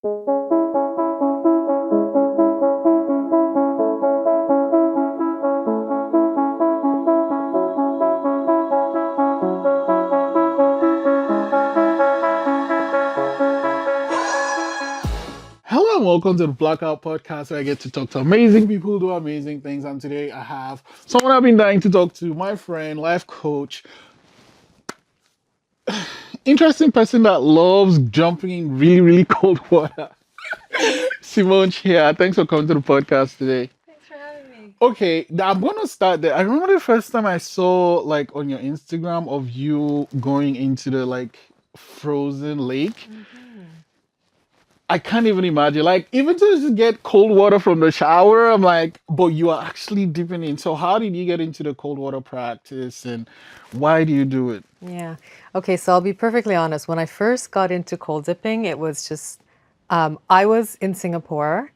Hello and welcome to the Blackout podcast where I get to talk to amazing people who do amazing things. And today I have someone I've been dying to talk to, my friend, life coach, interesting person that loves jumping in really, really cold water. Simone Chia, thanks for coming to the podcast today. Thanks for having me. Okay, I'm gonna start there. I remember the first time I saw like on your Instagram of you going into the like frozen lake. I can't even imagine. Like, even to just get cold water from the shower, I'm like, but you are actually dipping in. So, how did you get into the cold water practice and why do you do it? Yeah. Okay, so I'll be perfectly honest. When I first got into cold dipping, it was just, I was in Singapore,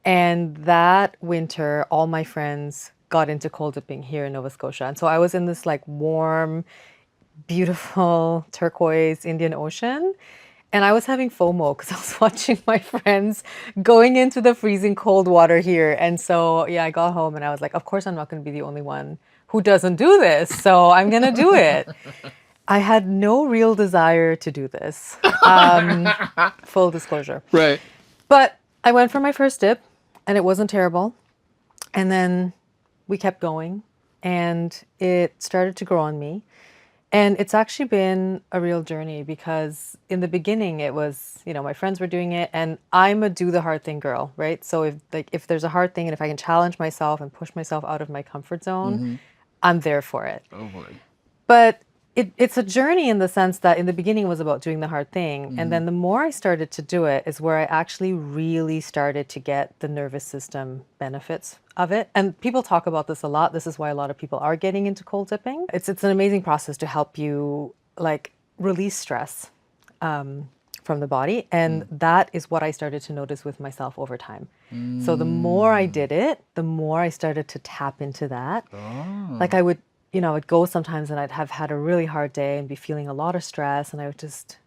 and that winter, all my friends got into cold dipping here in Nova Scotia. And so I was in this like warm, beautiful turquoise Indian Ocean. And I was having FOMO because I was watching my friends going into the freezing cold water here. And so, yeah, I got home and I was like, of course, I'm not going to be the only one who doesn't do this. So I'm going to do it. I had no real desire to do this, full disclosure. Right. But I went for my first dip and it wasn't terrible. And then we kept going and it started to grow on me. And it's actually been a real journey because in the beginning it was, my friends were doing it and I'm a do the hard thing girl, right? So if there's a hard thing and if I can challenge myself and push myself out of my comfort zone, I'm there for it. Oh, boy. But it's a journey in the sense that in the beginning it was about doing the hard thing. And then the more I started to do it is where I actually really started to get the nervous system benefits of it. And people talk about this a lot. This is why a lot of people are getting into cold dipping. It's an amazing process to help you like release stress from the body. And that is what I started to notice with myself over time. So the more I did it, the more I started to tap into that. Like I would go sometimes and I'd have had a really hard day and be feeling a lot of stress and I would just,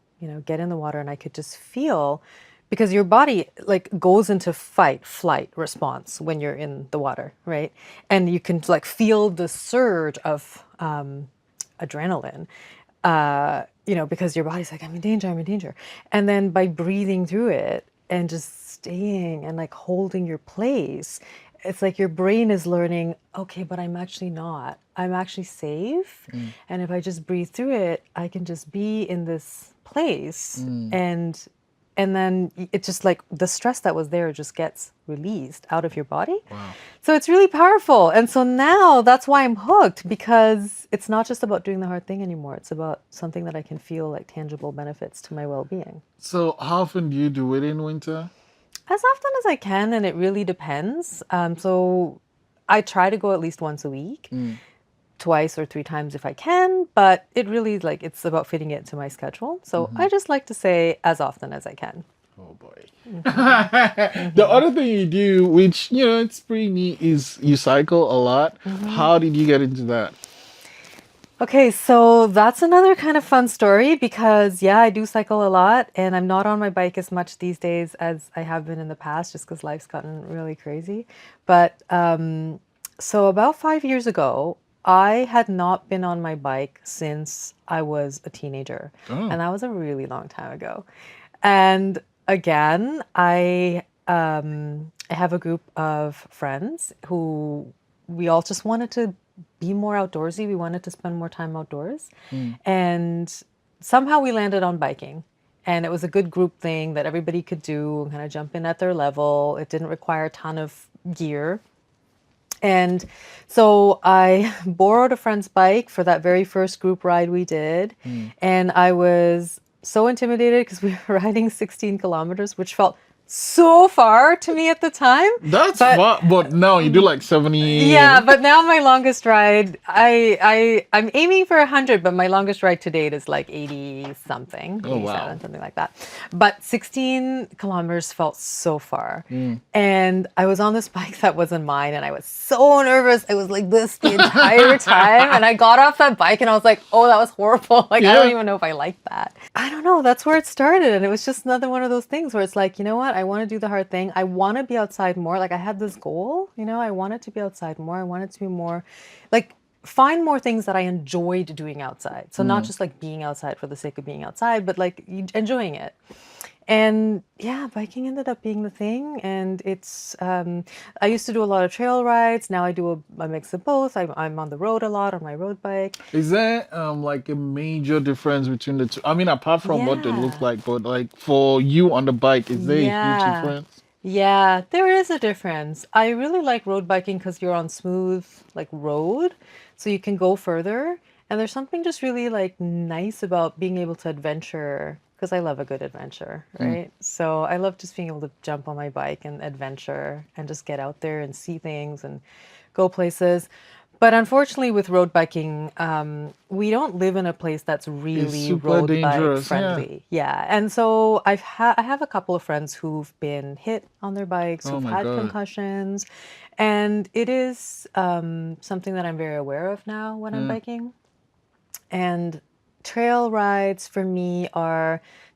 get in the water and I could just feel because your body like goes into fight flight response when you're in the water, right? And you can like feel the surge of adrenaline, because your body's like, I'm in danger, I'm in danger. And then by breathing through it and just staying and like holding your place, it's like your brain is learning, okay, but I'm actually not. I'm actually safe. And if I just breathe through it, I can just be in this place. And then it's just like the stress that was there just gets released out of your body. Wow. So it's really powerful. And so now that's why I'm hooked because it's not just about doing the hard thing anymore. It's about something that I can feel like tangible benefits to my well-being. So, how often do you do it in winter? As often as I can, and it really depends. So I try to go at least once a week, twice or three times if I can, but it really like it's about fitting it into my schedule. So I just like to say as often as I can. Oh, boy. The other thing you do, which, it's pretty neat, is you cycle a lot. How did you get into that? Okay, so that's another kind of fun story because, yeah, I do cycle a lot and I'm not on my bike as much these days as I have been in the past just because life's gotten really crazy. But so about 5 years ago, I had not been on my bike since I was a teenager. Oh. And that was a really long time ago. And again, I have a group of friends who we all just wanted to be more outdoorsy. We wanted to spend more time outdoors. And somehow we landed on biking. And it was a good group thing that everybody could do and kind of jump in at their level. It didn't require a ton of gear. And so I borrowed a friend's bike for that very first group ride we did. And I was so intimidated because we were riding 16 kilometers, which felt so far to me at the time. That's fun, but now you do like 70. Yeah, but now my longest ride, I'm aiming for 100, but my longest ride to date is like 80 something, Oh, 87, wow. something like that. But 16 kilometers felt so far. And I was on this bike that wasn't mine and I was so nervous. I was like this the entire time. And I got off that bike and I was like, oh, that was horrible. Like, I don't even know if I like that. I don't know. That's where it started. And it was just another one of those things where it's like, you know what? what? I want to do the hard thing. I want to be outside more. Like I had this goal, I wanted to be outside more. I wanted to be more like find more things that I enjoyed doing outside. So not just like being outside for the sake of being outside, but like enjoying it. And yeah, biking ended up being the thing. And I used to do a lot of trail rides. Now I do a mix of both. I'm on the road a lot on my road bike. Is there like a major difference between the two? I mean, apart from what they look Yeah. like, but like for you on the bike, is there a huge Yeah. difference? Yeah, there is a difference. I really like road biking because you're on smooth, like road, so you can go further. And there's something just really like nice about being able to adventure because I love a good adventure, right? So I love just being able to jump on my bike and adventure and just get out there and see things and go places. But unfortunately, with road biking, we don't live in a place that's It's really super road bike dangerous. Yeah. friendly. Yeah, and so I have a couple of friends who've been hit on their bikes, Oh who've my had God. concussions, and it is something that I'm very aware of now when I'm Yeah. biking. And trail rides for me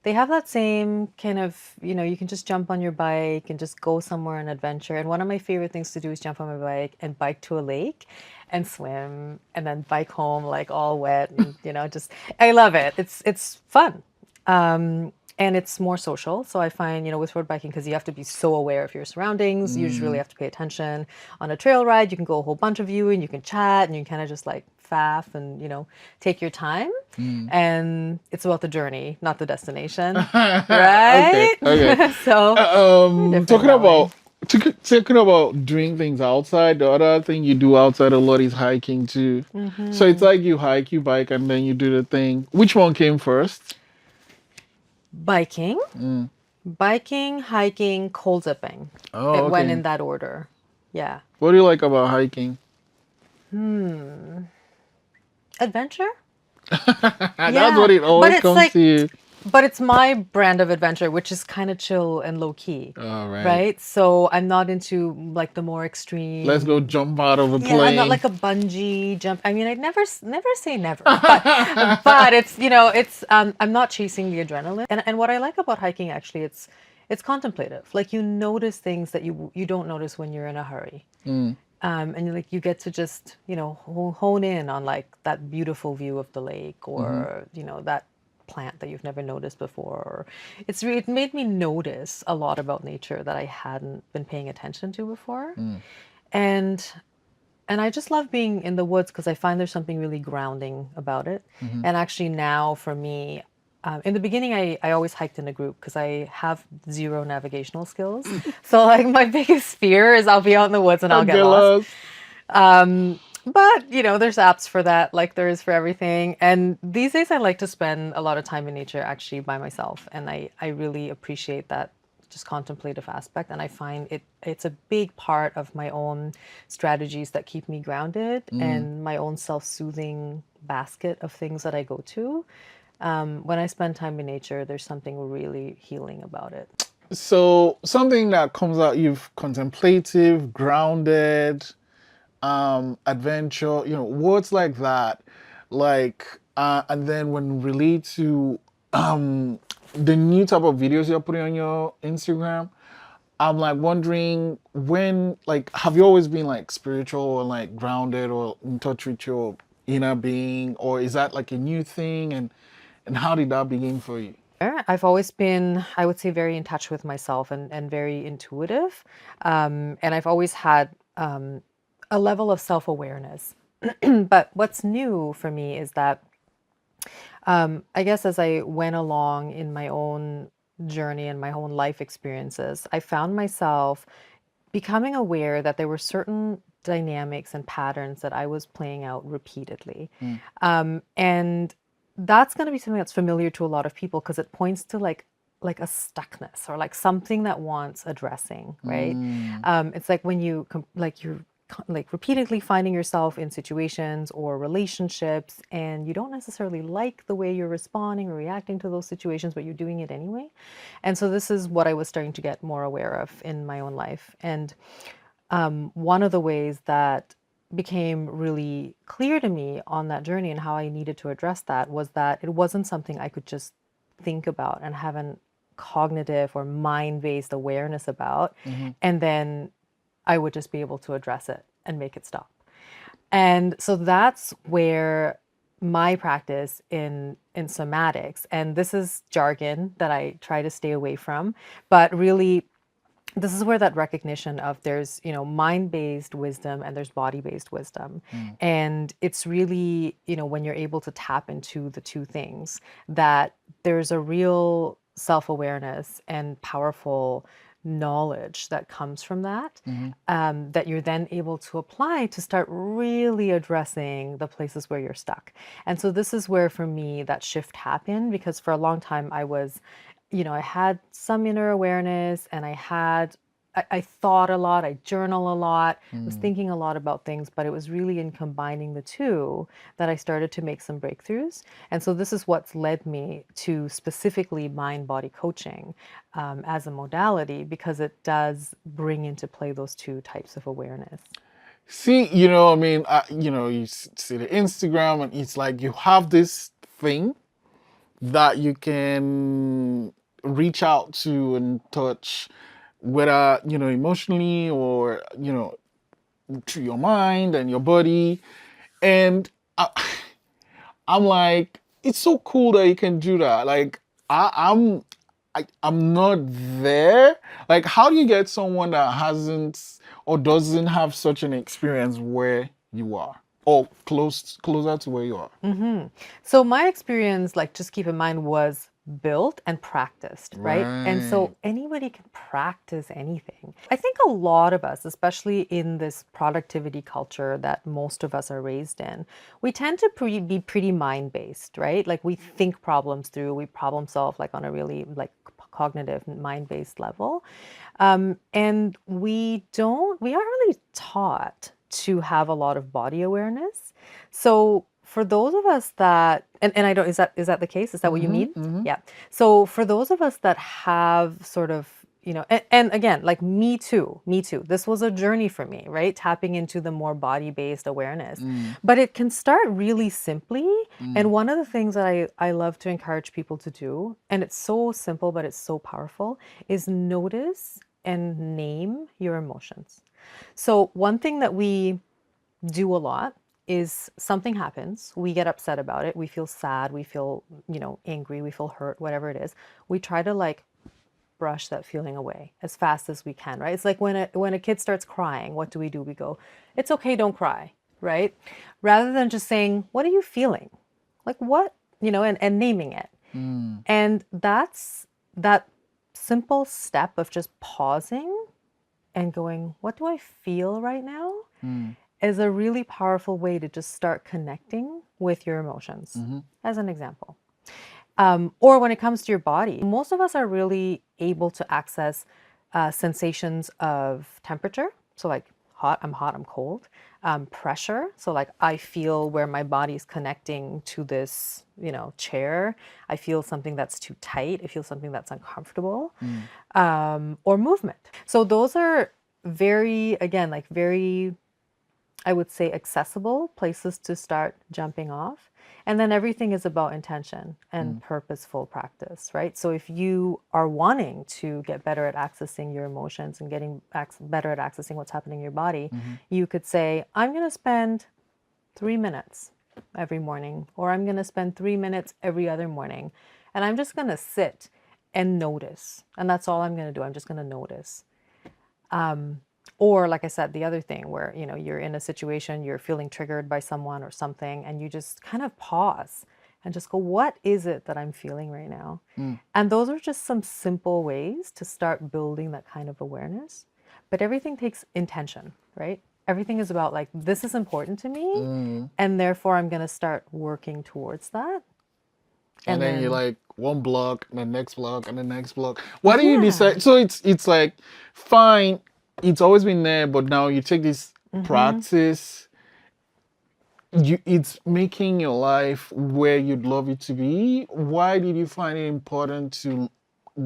they have that same kind of, you can just jump on your bike and just go somewhere and adventure. And one of my favorite things to do is jump on my bike and bike to a lake and swim and then bike home like all wet and, just I love it. It's fun. And it's more social. So I find, with road biking, because you have to be so aware of your surroundings, you just really have to pay attention. On a trail ride, you can go a whole bunch of you and you can chat and you can kind of just like faff and, take your time. And it's about the journey, not the destination. Okay. Right? Okay. So we're different Talking that way. about talking about doing things outside, the other thing you do outside a lot is hiking too. So it's like you hike, you bike, and then you do the thing. Which one came first? Biking, biking, hiking, cold zipping. Oh, It went okay. in that order. Yeah. What do you like about hiking? Adventure? That's what Yeah. it But always it's comes like to you. But it's my brand of adventure, which is kind of chill and low key, All right. right? So I'm not into like the more Let's go extreme. jump out of a Yeah, I'm not plane. like a bungee jump. I mean, I'd never say never, but it's I'm not chasing the adrenaline. And what I like about hiking actually, it's contemplative. Like you notice things that you don't notice when you're in a hurry. And you get to just hone in on like that beautiful view of the lake or that plant that you've never noticed before. Or it made me notice a lot about nature that I hadn't been paying attention to before. And I just love being in the woods because I find there's something really grounding about it. And actually now for me, in the beginning, I always hiked in a group because I have zero navigational skills. So like my biggest fear is I'll be out in the woods and I'll get Get lost. lost. But there's apps for that, like there is for everything. And these days, I like to spend a lot of time in nature actually by myself, and I really appreciate that just contemplative aspect. And I find it's a big part of my own strategies that keep me grounded and my own self-soothing basket of things that I go to. When I spend time in nature, there's something really healing about it. So something that comes out, you've contemplative, grounded, adventure, words like that. Like and then when relate to the new type of videos you're putting on your Instagram, I'm like wondering when, like, have you always been like spiritual or like grounded or in touch with your inner being, or is that like a new thing? And how did that begin for you? I've always been, I would say, very in touch with myself and very intuitive. And I've always had a level of self awareness. But what's new for me is that I guess as I went along in my own journey and my own life experiences, I found myself becoming aware that there were certain dynamics and patterns that I was playing out repeatedly. And that's going to be something that's familiar to a lot of people because it points to like a stuckness or like something that wants addressing, right? It's like when you're like repeatedly finding yourself in situations or relationships and you don't necessarily like the way you're responding or reacting to those situations, but you're doing it anyway. And so this is what I was starting to get more aware of in my own life. And one of the ways that became really clear to me on that journey and how I needed to address that was that it wasn't something I could just think about and have an cognitive or mind-based awareness about, and then I would just be able to address it and make it stop. And so that's where my practice in somatics, and this is jargon that I try to stay away from, but really this is where that recognition of there's, mind-based wisdom and there's body-based wisdom. And it's really, when you're able to tap into the two things, that there's a real self-awareness and powerful knowledge that comes from that, that you're then able to apply to start really addressing the places where you're stuck. And so this is where, for me, that shift happened, because for a long time I was, I had some inner awareness, and I thought a lot, I journal a lot, I was thinking a lot about things, but it was really in combining the two that I started to make some breakthroughs. And so this is what's led me to specifically mind-body coaching as a modality, because it does bring into play those two types of awareness. See, you see the Instagram, and it's like you have this thing that you can reach out to and touch, whether, emotionally or, through your mind and your body. And I'm like, it's so cool that you can do that. Like, I'm not there. Like, how do you get someone that hasn't or doesn't have such an experience where you are, or closer to where you are? So my experience, like, just keep in mind, was built and practiced, right? And so anybody can practice anything. I think a lot of us, especially in this productivity culture that most of us are raised in, we tend to be pretty mind-based, right? Like, we think problems through, we problem solve, like, on a really, like, cognitive mind-based level. And we aren't really taught to have a lot of body awareness. So for those of us that, and I don't, is that the case? Is that what you mean? Yeah. So for those of us that have sort of, and again, like, me too. This was a journey for me, right? Tapping into the more body-based awareness. But it can start really simply. And one of the things that I love to encourage people to do, and it's so simple, but it's so powerful, is notice and name your emotions. So one thing that we do a lot is something happens, we get upset about it, we feel sad, we feel, angry, we feel hurt, whatever it is. We try to, like, brush that feeling away as fast as we can, right? It's like when a kid starts crying, what do? We go, it's okay, don't cry, right? Rather than just saying, what are you feeling? Like, what, and naming it. And that's that simple step of just pausing and going, what do I feel right now? Is a really powerful way to just start connecting with your emotions, as an example. Or when it comes to your body, most of us are really able to access sensations of temperature. So, like, hot, I'm cold. Pressure. So, like, I feel where my body is connecting to this, chair. I feel something that's too tight. I feel something that's uncomfortable. Or movement. So those are very, I would say, accessible places to start jumping off. And then everything is about intention and purposeful practice, right? So if you are wanting to get better at accessing your emotions and getting better at accessing what's happening in your body, you could say, I'm going to spend 3 minutes every morning, or I'm going to spend 3 minutes every other morning, and I'm just going to sit and notice. And that's all I'm going to do. I'm just going to notice. Or, like I said, the other thing where, you're in a situation, you're feeling triggered by someone or something, and you just kind of pause and just go, what is it that I'm feeling right now? And those are just some simple ways to start building that kind of awareness. But everything takes intention, right? Everything is about, like, this is important to me, and therefore I'm going to start working towards that. And then you're like, one block, and the next block, and the next block. Why do you decide? So it's like, fine, it's always been there, but now you take this practice, it's making your life where you'd love it to be. Why did you find it important to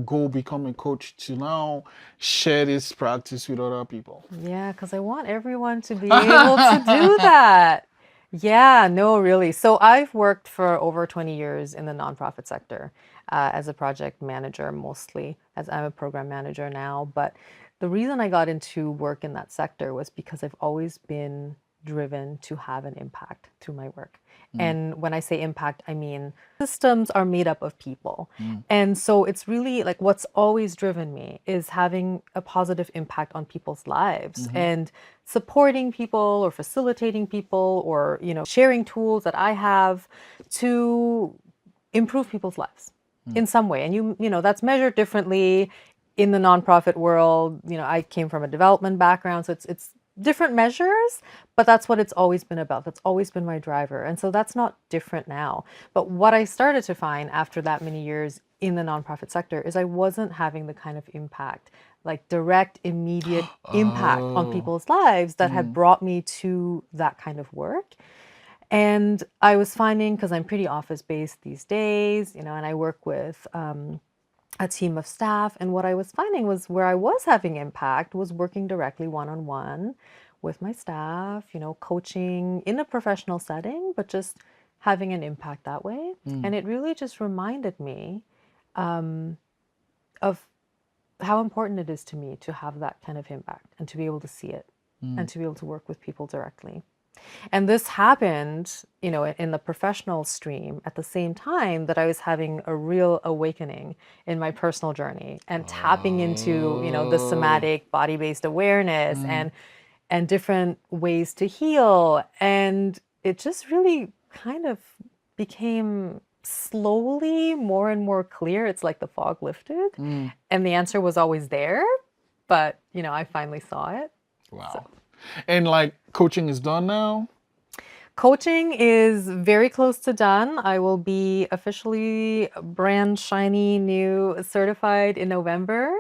go become a coach, to now share this practice with other people? Yeah, because I want everyone to be able to do that. Yeah, no, really. So I've worked for over 20 years in the nonprofit sector. as a project manager mostly, as I'm a program manager now. But the reason I got into work in that sector was because I've always been driven to have an impact through my work. And when I say impact, I mean systems are made up of people. And so it's really like what's always driven me is having a positive impact on people's lives and supporting people or facilitating people or, sharing tools that I have to improve people's lives in some way. And that's measured differently in the nonprofit world. I came from a development background, so it's different measures, but that's what it's always been about. That's always been my driver. And so that's not different now. But what I started to find after that many years in the nonprofit sector is I wasn't having the kind of impact, like direct, immediate impact on people's lives that had brought me to that kind of work. And I was finding, because I'm pretty office based these days, and I work with a team of staff. And what I was finding was where I was having impact was working directly one-on-one with my staff, coaching in a professional setting, but just having an impact that way. And it really just reminded me of how important it is to me to have that kind of impact and to be able to see it and to be able to work with people directly. And this happened, in the professional stream at the same time that I was having a real awakening in my personal journey and tapping into, the somatic body-based awareness and different ways to heal. And it just really kind of became slowly more and more clear. It's like the fog lifted and the answer was always there, but, I finally saw it. Wow. So. And like coaching is done now? Coaching is very close to done. I will be officially brand shiny new certified in November.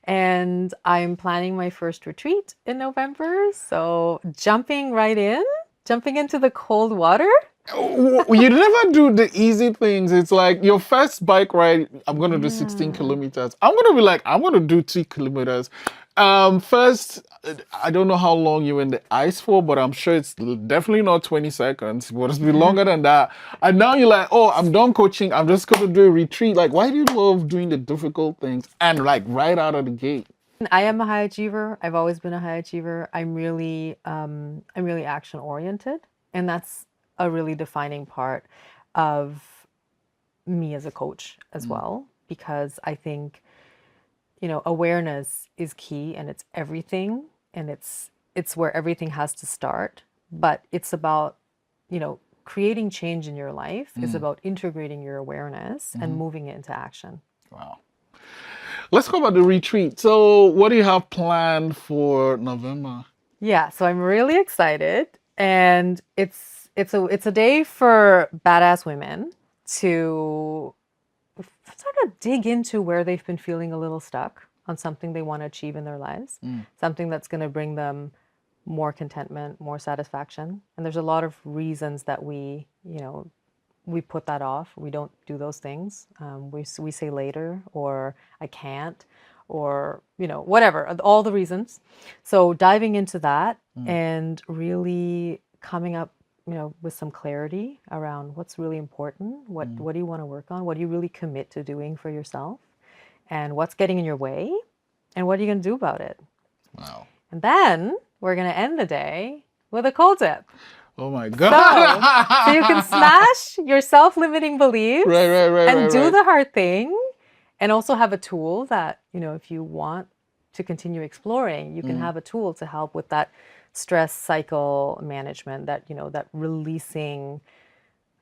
And I'm planning my first retreat in November. So jumping into the cold water. You never do the easy things. It's like your first bike ride, I'm going to do 16 kilometers. I'm going to be like, I'm going to do 2 kilometers. First, I don't know how long you're in the ice for, but I'm sure it's definitely not 20 seconds. But it's been longer than that. And now you're like, oh, I'm done coaching. I'm just going to do a retreat. Like, why do you love doing the difficult things and like right out of the gate? I am a high achiever. I've always been a high achiever. I'm really action oriented, and that's a really defining part of me as a coach as well, because I think, awareness is key and it's everything, and it's where everything has to start. But it's about, creating change in your life is about integrating your awareness and moving it into action. Wow. Let's talk about the retreat. So what do you have planned for November? Yeah, so I'm really excited, and it's a day for badass women to sort of dig into where they've been feeling a little stuck on something they want to achieve in their lives, something that's going to bring them more contentment, more satisfaction. And there's a lot of reasons that we put that off. We don't do those things. We say later, or I can't, or, whatever, all the reasons. So diving into that and really coming up, with some clarity around what's really important, what do you want to work on, what do you really commit to doing for yourself, and what's getting in your way, and what are you going to do about it? Wow. And then we're going to end the day with a cold dip. Oh my God. So you can smash your self-limiting beliefs right, and do right. the hard thing, and also have a tool that, if you want to continue exploring, you can have a tool to help with that stress cycle management, that, that releasing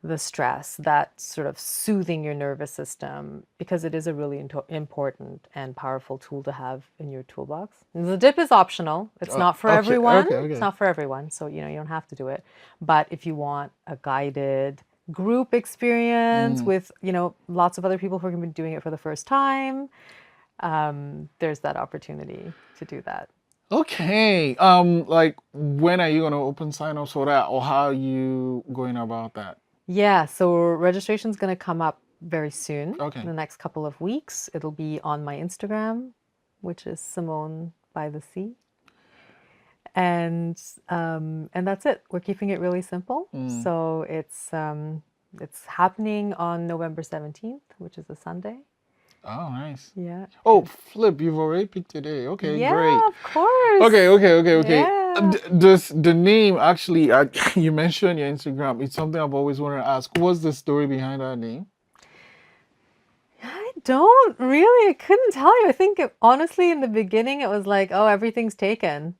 the stress, that sort of soothing your nervous system, because it is a really important and powerful tool to have in your toolbox. And the dip is optional. It's not for everyone. Okay. It's not for everyone. So, you don't have to do it. But if you want a guided group experience with, lots of other people who are going to be doing it for the first time, there's that opportunity to do that. Okay. Like when are you gonna open sign-ups for that, or how are you going about that? Yeah, so registration's going to come up very soon. Okay. In the next couple of weeks. It'll be on my Instagram, which is Simone by the Sea. And that's it. We're keeping it really simple. So it's It's happening on November 17th, which is a Sunday. Oh, nice. Yeah. Oh, flip, you've already picked today. Okay, great. Yeah, of course. Okay. Yeah. Does the name actually, you mentioned your Instagram, it's something I've always wanted to ask. What's the story behind that name? I don't really, I couldn't tell you. I think honestly, in the beginning, it was like, oh, everything's taken,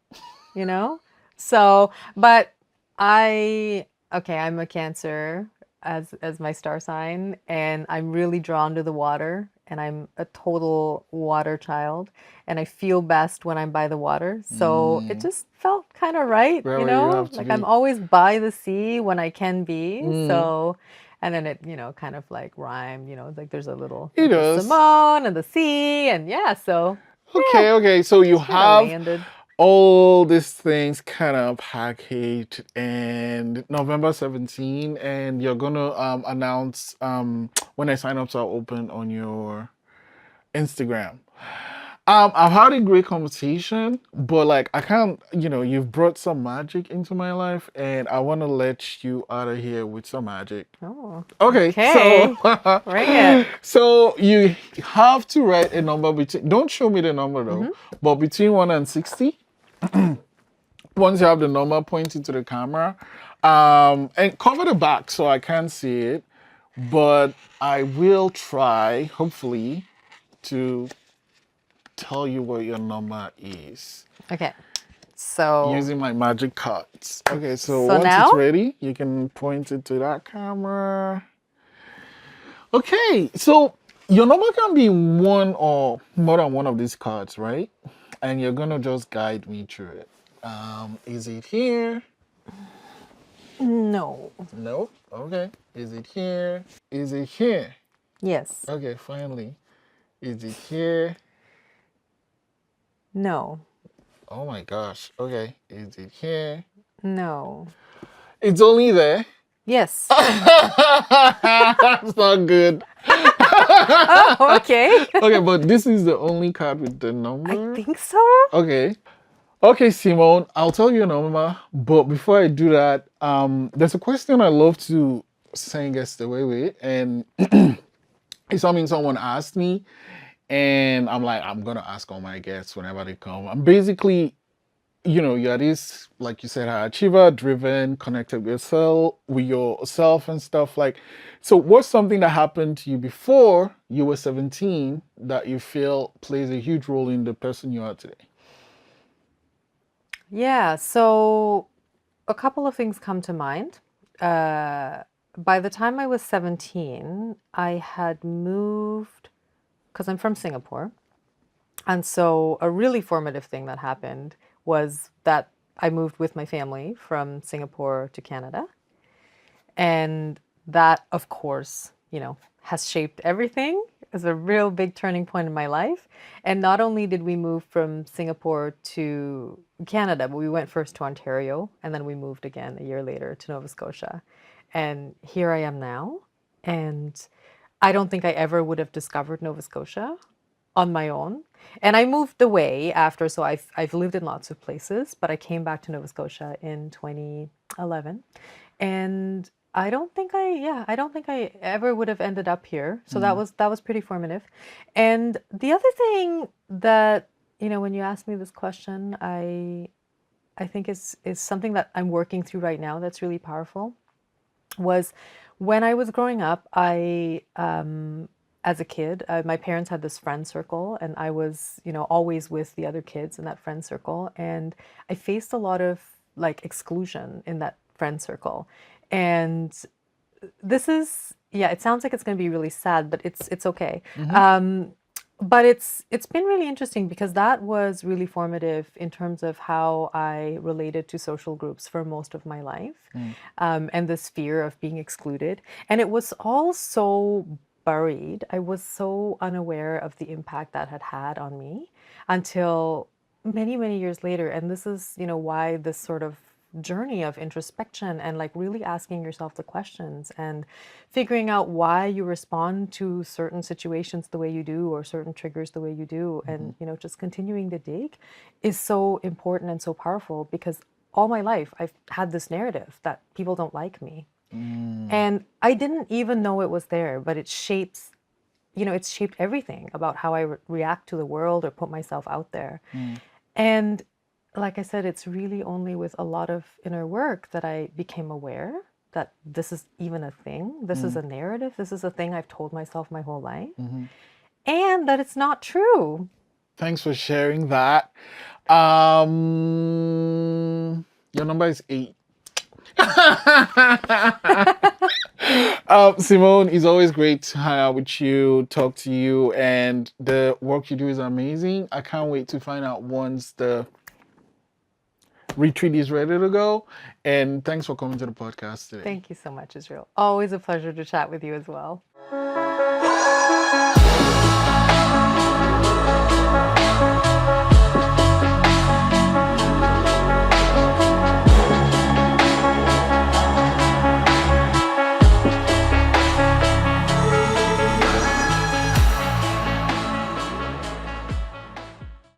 you know? So, but okay, I'm a Cancer as my star sign, and I'm really drawn to the water, and I'm a total water child, and I feel best when I'm by the water. So it Mm, just felt kind of right, right where you have to Like I'm be. always by the sea when I can be. Mm, So, and then it, kind of like rhymed, like there's a little it like the does. Simone and the sea, and yeah, so yeah, Okay. So you just kind of have landed. all these things kind of packaged and November 17 and you're gonna announce when the sign-ups are open on your Instagram. I've had a great conversation, but like I can't, you've brought some magic into my life and I want to let you out of here with some magic. Oh, Okay, so okay, bring it. so you have to write a number between, don't show me the number though, Hmm. but between 1 and 60. Once you have the number, point it to the camera, and cover the back so I can't see it. But I will try, hopefully, to tell you what your number is Okay, so using my magic cards. Okay, so so once now, it's ready, you can point it to that camera. Okay, so your number can be one or more than one of these cards, right? And you're gonna just guide me through it. Is it here? no, No. Okay. Is it here? Is it here? yes, Okay, finally. Is it here? no, Oh my gosh. Okay. Is it here? no, It's only there. yes. That's not good. Oh, okay. Okay, but this is the only card with the I number. think so. Okay. Okay, Simone, I'll tell you a number, but before I do that, there's a question I love to sing guess the way with, and it's something someone asked me, and I'm like, I'm gonna ask all my guests whenever they come. I'm basically, you're this, like you said, high achiever, driven, connected with yourself and stuff. Like, so what's something that happened to you before you were 17 that you feel plays a huge role in the person you are today? Yeah, so a couple of things come to mind. Uh, by the time I was 17, I had moved because I'm from Singapore. And so a really formative thing that happened was that I moved with my family from Singapore to Canada. And that, of course, has shaped everything. It's a real big turning point in my life. And not only did we move from Singapore to Canada, but we went first to Ontario and then we moved again a year later to Nova Scotia. And here I am now. And I don't think I ever would have discovered Nova Scotia on my own. And I moved away after, so I've lived in lots of places, but I came back to Nova Scotia in 2011. And I don't think I ever would have ended up here. So Mm, that was pretty formative. And the other thing that, when you ask me this question, I think is something that I'm working through right now that's really powerful was when I was growing up, as a kid, my parents had this friend circle, and I was, always with the other kids in that friend circle. And I faced a lot of like exclusion in that friend circle. And this is, yeah, it sounds like it's going to be really sad, but it's okay. mm-hmm, But it's been really interesting because that was really formative in terms of how I related to social groups for most of my life, mm, and this fear of being excluded. And it was all so buried. I was so unaware of the impact that had had on me until many, many years later. And this is, why this sort of journey of introspection and like really asking yourself the questions and figuring out why you respond to certain situations the way you do or certain triggers the way you do, mm-hmm. and just continuing to dig is so important and so powerful because all my life I've had this narrative that people don't like me. And I didn't even know it was there, but it shapes, it's shaped everything about how I react to the world or put myself out there. And like I said, it's really only with a lot of inner work that I became aware that this is even a thing. This is a narrative. This is a thing I've told myself my whole life. And that it's not true. Thanks for sharing that. Your number is 8. Simone, it's always great to hang out with you, talk to you, and the work you do is amazing. I can't wait to find out once the retreat is ready to go. And thanks for coming to the podcast today. Thank you so much, Israel. Always a pleasure to chat with you as well.